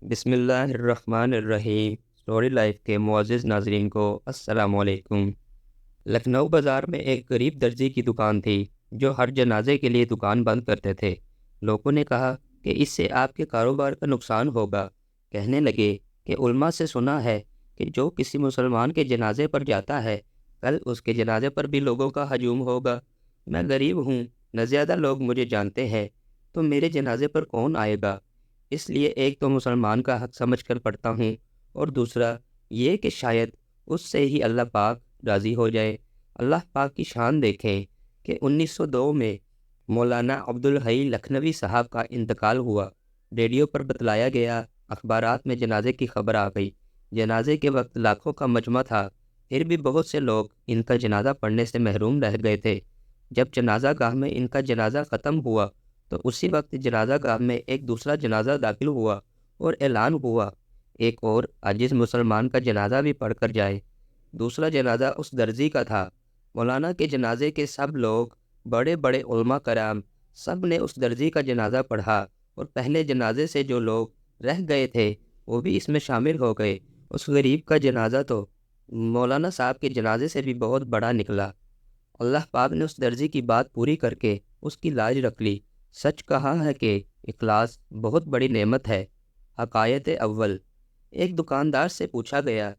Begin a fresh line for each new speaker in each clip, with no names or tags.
بسم اللہ الرحمن الرحیم۔ اسٹوری لائف کے معزز ناظرین کو السلام علیکم۔ لکھنؤ بازار میں ایک غریب درزی کی دکان تھی جو ہر جنازے کے لیے دکان بند کرتے تھے۔ لوگوں نے کہا کہ اس سے آپ کے کاروبار کا نقصان ہوگا۔ کہنے لگے کہ علماء سے سنا ہے کہ جو کسی مسلمان کے جنازے پر جاتا ہے کل اس کے جنازے پر بھی لوگوں کا ہجوم ہوگا۔ میں غریب ہوں، نہ زیادہ لوگ مجھے جانتے ہیں، تو میرے جنازے پر کون آئے گا؟ اس لیے ایک تو مسلمان کا حق سمجھ کر پڑھتا ہوں، اور دوسرا یہ کہ شاید اس سے ہی اللہ پاک راضی ہو جائے۔ اللہ پاک کی شان دیکھیں کہ 1902 میں مولانا عبدالحی لکھنوی صاحب کا انتقال ہوا۔ ریڈیو پر بتلایا گیا، اخبارات میں جنازے کی خبر آ گئی۔ جنازے کے وقت لاکھوں کا مجمع تھا، پھر بھی بہت سے لوگ ان کا جنازہ پڑھنے سے محروم رہ گئے تھے۔ جب جنازہ گاہ میں ان کا جنازہ ختم ہوا تو اسی وقت جنازہ گاہ میں ایک دوسرا جنازہ داخل ہوا اور اعلان ہوا، ایک اور عاجز مسلمان کا جنازہ بھی پڑھ کر جائے۔ دوسرا جنازہ اس درزی کا تھا۔ مولانا کے جنازے کے سب لوگ، بڑے بڑے علماء کرام، سب نے اس درزی کا جنازہ پڑھا، اور پہلے جنازے سے جو لوگ رہ گئے تھے وہ بھی اس میں شامل ہو گئے۔ اس غریب کا جنازہ تو مولانا صاحب کے جنازے سے بھی بہت بڑا نکلا۔ اللہ پاک نے اس درزی کی بات پوری کر کے اس کی لاج رکھ لی۔ سچ کہا ہے کہ اخلاص بہت بڑی نعمت ہے۔ حکایت اول۔ ایک دکاندار سے پوچھا گیا،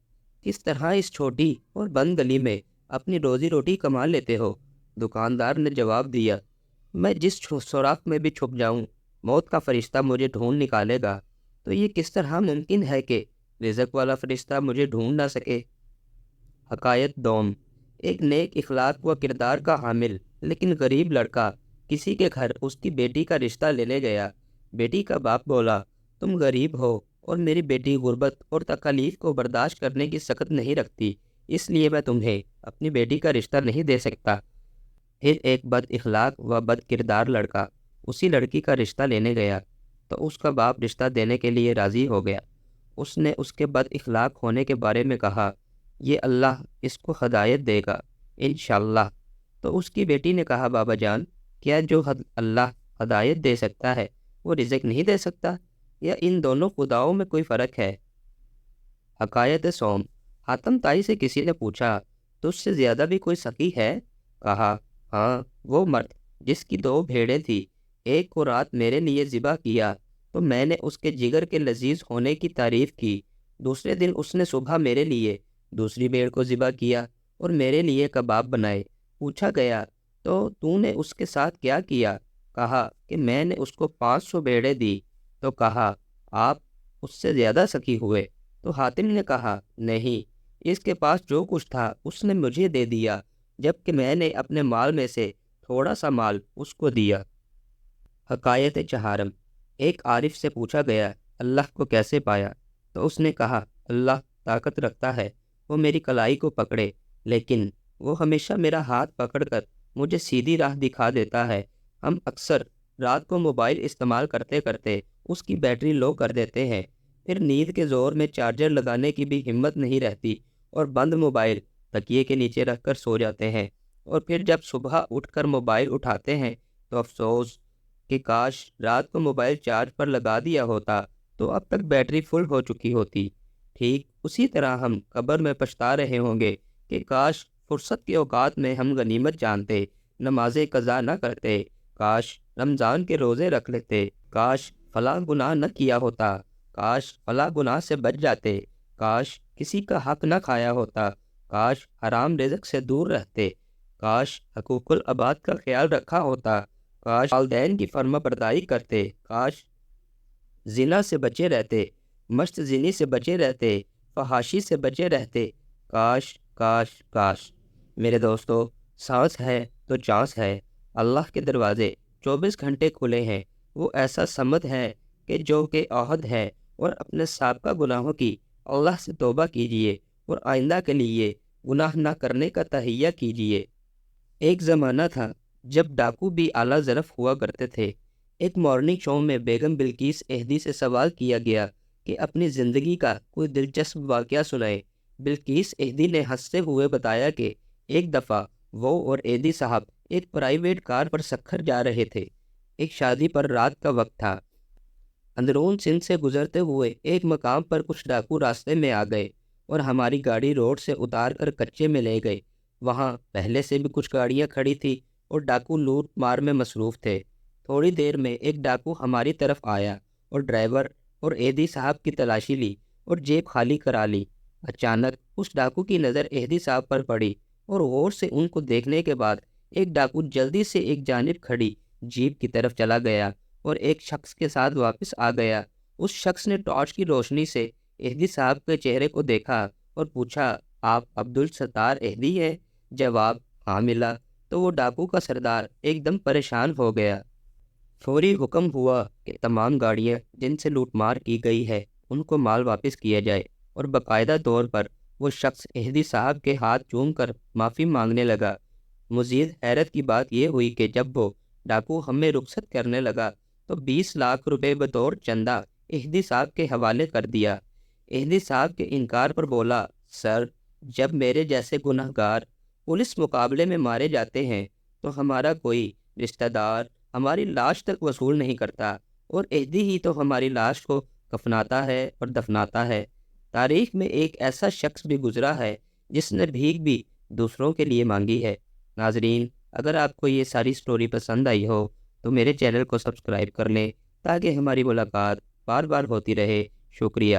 کس طرح اس چھوٹی اور بند گلی میں اپنی روزی روٹی کما لیتے ہو؟ دکاندار نے جواب دیا، میں جس سوراخ میں بھی چھپ جاؤں موت کا فرشتہ مجھے ڈھونڈ نکالے گا۔ تو یہ کس طرح ممکن ہے کہ رزق والا فرشتہ مجھے ڈھونڈ نہ سکے؟ حکایت دوم۔ ایک نیک اخلاق و کردار کا حامل لیکن غریب لڑکا کسی کے گھر اس کی بیٹی کا رشتہ لینے گیا۔ بیٹی کا باپ بولا، تم غریب ہو اور میری بیٹی غربت اور تکالیف کو برداشت کرنے کی سخت نہیں رکھتی، اس لیے میں تمہیں اپنی بیٹی کا رشتہ نہیں دے سکتا۔ پھر ایک بد اخلاق و بد کردار لڑکا اسی لڑکی کا رشتہ لینے گیا تو اس کا باپ رشتہ دینے کے لیے راضی ہو گیا۔ اس نے اس کے بد اخلاق ہونے کے بارے میں کہا، یہ اللہ اس کو ہدایت دے گا انشاءاللہ۔ تو اس کی بیٹی نے کہا، بابا جان، کیا جو اللہ ہدایت دے سکتا ہے وہ رزق نہیں دے سکتا، یا ان دونوں خداؤں میں کوئی فرق ہے؟ حکایت سوم۔ حاتم تائی سے کسی نے پوچھا، تجھ سے زیادہ بھی کوئی سخی ہے؟ کہا، ہاں، وہ مرد جس کی 2 بھیڑیں تھی، ایک کو رات میرے لیے ذبح کیا تو میں نے اس کے جگر کے لذیذ ہونے کی تعریف کی، دوسرے دن اس نے صبح میرے لیے دوسری بھیڑ کو ذبح کیا اور میرے لیے کباب بنائے۔ پوچھا گیا، تو نے اس کے ساتھ کیا کیا؟ کہا کہ میں نے اس کو 500 بھیڑیں دی۔ تو کہا، آپ اس سے زیادہ سخی ہوئے؟ تو حاتم نے کہا، نہیں، اس کے پاس جو کچھ تھا اس نے مجھے دے دیا، جبکہ میں نے اپنے مال میں سے تھوڑا سا مال اس کو دیا۔ حکایت چہارم۔ ایک عارف سے پوچھا گیا، اللہ کو کیسے پایا؟ تو اس نے کہا، اللہ طاقت رکھتا ہے، وہ میری کلائی کو پکڑے، لیکن وہ ہمیشہ میرا ہاتھ پکڑ کر مجھے سیدھی راہ دکھا دیتا ہے۔ ہم اکثر رات کو موبائل استعمال کرتے کرتے اس کی بیٹری لو کر دیتے ہیں، پھر نیند کے زور میں چارجر لگانے کی بھی ہمت نہیں رہتی اور بند موبائل تکیے کے نیچے رکھ کر سو جاتے ہیں، اور پھر جب صبح اٹھ کر موبائل اٹھاتے ہیں تو افسوس کہ کاش رات کو موبائل چارج پر لگا دیا ہوتا تو اب تک بیٹری فل ہو چکی ہوتی۔ ٹھیک اسی طرح ہم قبر میں پچھتا رہے ہوں گے کہ کاش فرصت کے اوقات میں ہم غنیمت جانتے، نمازیں قضا نہ کرتے، کاش رمضان کے روزے رکھ لیتے، کاش فلاں گناہ نہ کیا ہوتا، کاش فلاں گناہ سے بچ جاتے، کاش کسی کا حق نہ کھایا ہوتا، کاش حرام رزق سے دور رہتے، کاش حقوق العباد کا خیال رکھا ہوتا، کاش والدین کی فرما برداری کرتے، کاش زنا سے بچے رہتے، مست زنی سے بچے رہتے، فحاشی سے بچے رہتے، کاش کاش کاش۔ میرے دوستو، سانس ہے تو چانس ہے۔ اللہ کے دروازے 24 گھنٹے کھلے ہیں۔ وہ ایسا سمد ہے کہ جو کہ عہد ہے، اور اپنے سابقہ گناہوں کی اللہ سے توبہ کیجیے اور آئندہ کے لیے گناہ نہ کرنے کا تہیہ کیجیے۔ ایک زمانہ تھا جب ڈاکو بھی اعلیٰ ظرف ہوا کرتے تھے۔ ایک مارننگ شو میں بیگم بلقیس اہدی سے سوال کیا گیا کہ اپنی زندگی کا کوئی دلچسپ واقعہ سنائے۔ بلقیس اہدی نے ہنستے ہوئے بتایا کہ ایک دفعہ وہ اور اہدی صاحب ایک پرائیویٹ کار پر سکھر جا رہے تھے۔ ایک شادی پر رات کا وقت تھا۔ اندرون سندھ سے گزرتے ہوئے ایک مقام پر کچھ ڈاکو راستے میں آ گئے اور ہماری گاڑی روڈ سے اتار کر کچے میں لے گئے۔ وہاں پہلے سے بھی کچھ گاڑیاں کھڑی تھی اور ڈاکو لوٹ مار میں مصروف تھے۔ تھوڑی دیر میں ایک ڈاکو ہماری طرف آیا اور ڈرائیور اور ایدی صاحب کی تلاشی لی اور جیب خالی کرا لی۔ اچانک اس ڈاکو کی نظر ایدی صاحب پر پڑی اور غور سے ان کو دیکھنے کے بعد ایک ڈاکو جلدی سے ایک جانب کھڑی جیپ کی طرف چلا گیا اور ایک شخص کے ساتھ واپس آ گیا۔ اس شخص نے ٹارچ کی روشنی سے ایدی صاحب کے چہرے کو دیکھا اور پوچھا، آپ عبدالستار ایدی ہیں؟ جواب ہاں ملا تو وہ ڈاکو کا سردار ایک دم پریشان ہو گیا۔ فوری حکم ہوا کہ تمام گاڑیاں جن سے لوٹ مار کی گئی ہے ان کو مال واپس کیا جائے، اور باقاعدہ طور پر وہ شخص ایدی صاحب کے ہاتھ چوم کر معافی مانگنے لگا۔ مزید حیرت کی بات یہ ہوئی کہ جب وہ ڈاکو ہمیں رخصت کرنے لگا تو 20 لاکھ روپے بطور چندہ ایدی صاحب کے حوالے کر دیا۔ ایدی صاحب کے انکار پر بولا، سر، جب میرے جیسے گناہ گار پولیس مقابلے میں مارے جاتے ہیں تو ہمارا کوئی رشتہ دار ہماری لاش تک وصول نہیں کرتا، اور ایدی ہی تو ہماری لاش کو کفناتا ہے اور دفناتا ہے۔ تاریخ میں ایک ایسا شخص بھی گزرا ہے جس نے بھیک بھی دوسروں کے لیے مانگی ہے۔ ناظرین، اگر آپ کو یہ ساری سٹوری پسند آئی ہو تو میرے چینل کو سبسکرائب کر لیں تاکہ ہماری ملاقات بار بار ہوتی رہے۔ شکریہ۔